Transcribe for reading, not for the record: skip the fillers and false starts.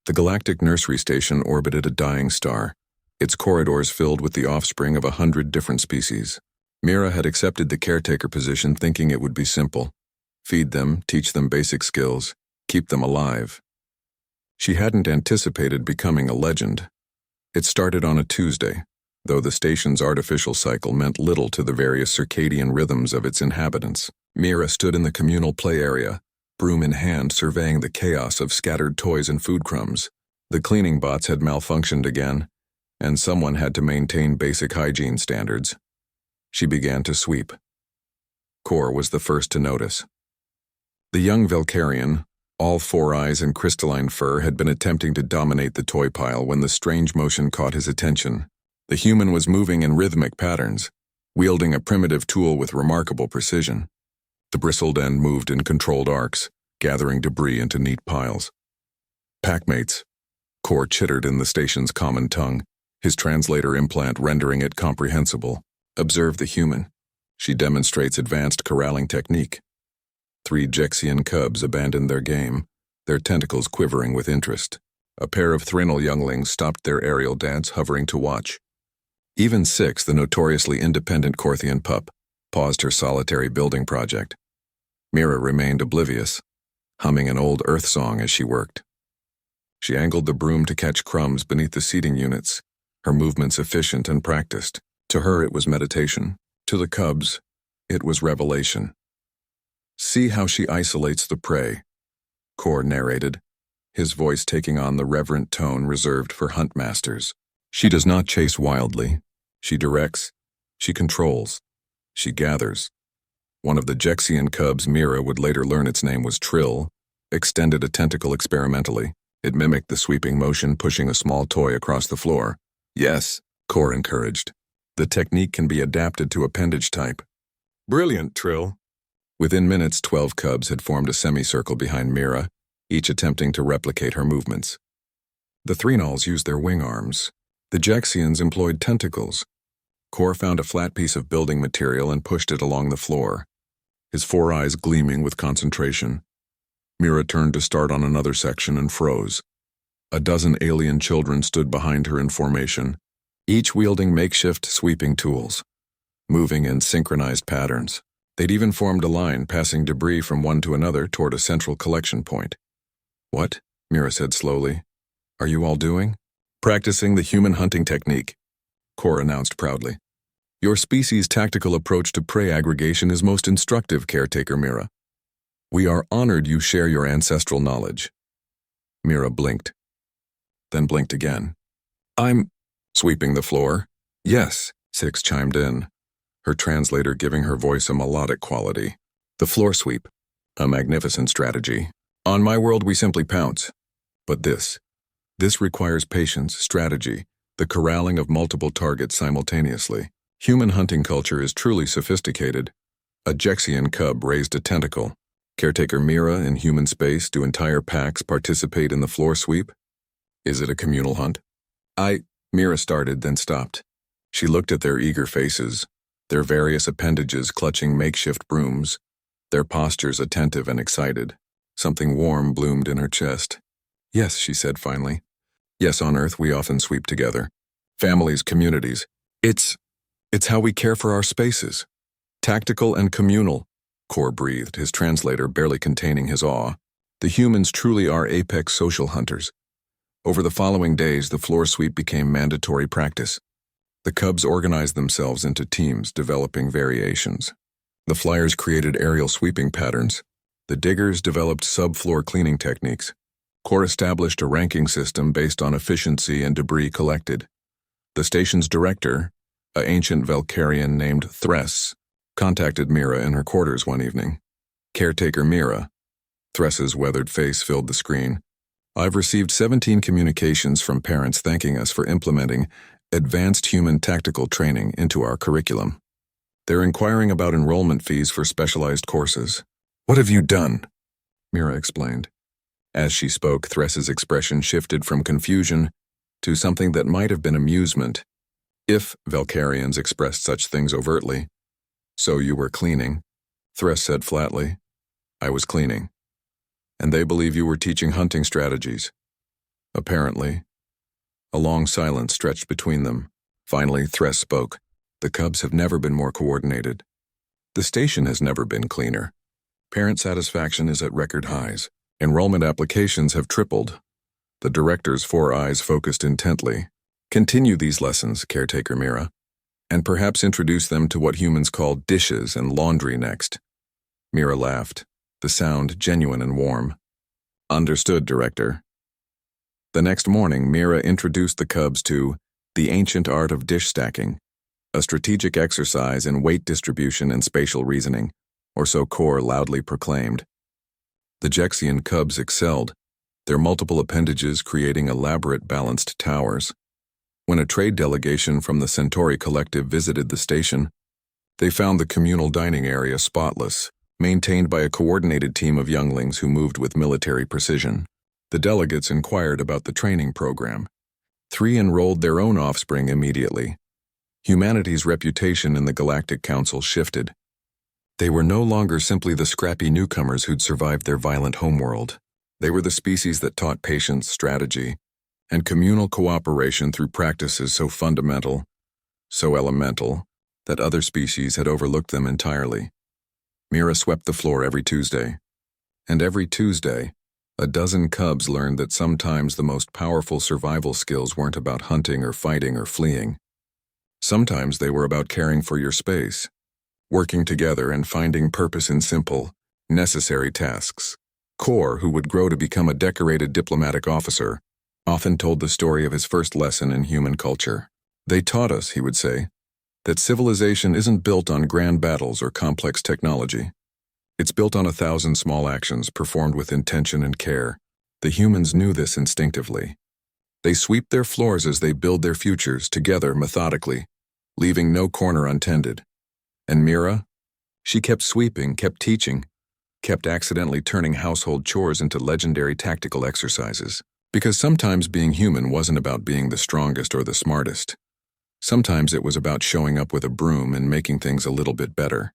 The galactic nursery station orbited a dying star, its corridors filled with the offspring of 100 different species. Mira had accepted the caretaker position thinking it would be simple. Feed them, teach them basic skills, keep them alive. She hadn't anticipated becoming a legend. It started on a Tuesday, though the station's artificial cycle meant little to the various circadian rhythms of its inhabitants. Mira stood in the communal play area, broom in hand, surveying the chaos of scattered toys and food crumbs. The cleaning bots had malfunctioned again, and someone had to maintain basic hygiene standards. She began to sweep. Kor was the first to notice. The young Valkyrian, all 4 eyes and crystalline fur, had been attempting to dominate the toy pile when the strange motion caught his attention. The human was moving in rhythmic patterns, wielding a primitive tool with remarkable precision. The bristled end moved in controlled arcs, gathering debris into neat piles. Packmates, Kor chittered in the station's common tongue, his translator implant rendering it comprehensible. Observe the human. She demonstrates advanced corralling technique. 3 Jexian cubs abandoned their game, their tentacles quivering with interest. A pair of Thrinal younglings stopped their aerial dance, hovering to watch. Even 6, the notoriously independent Korthian pup, paused her solitary building project. Mira remained oblivious, humming an old Earth song as she worked. She angled the broom to catch crumbs beneath the seating units, her movements efficient and practiced. To her it was meditation. To the cubs, it was revelation. See how she isolates the prey, Kor narrated, his voice taking on the reverent tone reserved for hunt masters. She does not chase wildly. She directs. She controls. She gathers. One of the Jexian cubs, Mira would later learn its name was Trill, extended a tentacle experimentally. It mimicked the sweeping motion, pushing a small toy across the floor. Yes, Kor encouraged. The technique can be adapted to appendage type. Brilliant, Trill. Within minutes, 12 cubs had formed a semicircle behind Mira, each attempting to replicate her movements. The Threnals used their wing arms. The Jexians employed tentacles. Kor found a flat piece of building material and pushed it along the floor, his 4 eyes gleaming with concentration. Mira turned to start on another section and froze. A dozen alien children stood behind her in formation, each wielding makeshift sweeping tools, moving in synchronized patterns. They'd even formed a line, passing debris from one to another toward a central collection point. What? Mira said slowly. Are you all doing? Practicing the human hunting technique, Kor announced proudly. Your species' tactical approach to prey aggregation is most instructive, Caretaker Mira. We are honored you share your ancestral knowledge. Mira blinked, then blinked again. I'm sweeping the floor. Yes, 6 chimed in, her translator giving her voice a melodic quality. The floor sweep, a magnificent strategy. On my world we simply pounce. But this requires patience, strategy, the corralling of multiple targets simultaneously. Human hunting culture is truly sophisticated. A Jexian cub raised a tentacle. Caretaker Mira, in human space, do entire packs participate in the floor sweep? Is it a communal hunt? Mira started, then stopped. She looked at their eager faces, their various appendages clutching makeshift brooms, their postures attentive and excited. Something warm bloomed in her chest. Yes, she said finally. Yes, on Earth we often sweep together. Families, communities. It's how we care for our spaces. Tactical and communal, Kor breathed, his translator barely containing his awe. The humans truly are apex social hunters. Over the following days, the floor sweep became mandatory practice. The cubs organized themselves into teams, developing variations. The flyers created aerial sweeping patterns. The diggers developed subfloor cleaning techniques. Kor established a ranking system based on efficiency and debris collected. The station's director, an ancient Valkyrian named Thress, contacted Mira in her quarters one evening. Caretaker Mira. Thress's weathered face filled the screen. I've received 17 communications from parents thanking us for implementing advanced human tactical training into our curriculum. They're inquiring about enrollment fees for specialized courses. What have you done? Mira explained. As she spoke, Thress's expression shifted from confusion to something that might have been amusement, if Valkyrians expressed such things overtly. So you were cleaning, Thress said flatly. I was cleaning. And they believe you were teaching hunting strategies. Apparently. A long silence stretched between them. Finally, Thress spoke. The cubs have never been more coordinated. The station has never been cleaner. Parent satisfaction is at record highs. Enrollment applications have tripled. The director's 4 eyes focused intently. Continue these lessons, caretaker Mira, and perhaps introduce them to what humans call dishes and laundry next. Mira laughed, the sound genuine and warm. Understood, director. The next morning, Mira introduced the cubs to the ancient art of dish stacking, a strategic exercise in weight distribution and spatial reasoning, or so Core loudly proclaimed. The Jexian cubs excelled, their multiple appendages creating elaborate balanced towers. When a trade delegation from the Centauri Collective visited the station, they found the communal dining area spotless, maintained by a coordinated team of younglings who moved with military precision. The delegates inquired about the training program. 3 enrolled their own offspring immediately. Humanity's reputation in the Galactic Council shifted. They were no longer simply the scrappy newcomers who'd survived their violent homeworld. They were the species that taught patience, strategy, and communal cooperation through practices so fundamental, so elemental, that other species had overlooked them entirely. Mira swept the floor every Tuesday. And every Tuesday, a dozen cubs learned that sometimes the most powerful survival skills weren't about hunting or fighting or fleeing. Sometimes they were about caring for your space, working together and finding purpose in simple, necessary tasks. Core, who would grow to become a decorated diplomatic officer, often told the story of his first lesson in human culture. They taught us, he would say, that civilization isn't built on grand battles or complex technology. It's built on 1,000 small actions performed with intention and care. The humans knew this instinctively. They sweep their floors as they build their futures together methodically, leaving no corner untended. And Mira? She kept sweeping, kept teaching, kept accidentally turning household chores into legendary tactical exercises. Because sometimes being human wasn't about being the strongest or the smartest. Sometimes it was about showing up with a broom and making things a little bit better.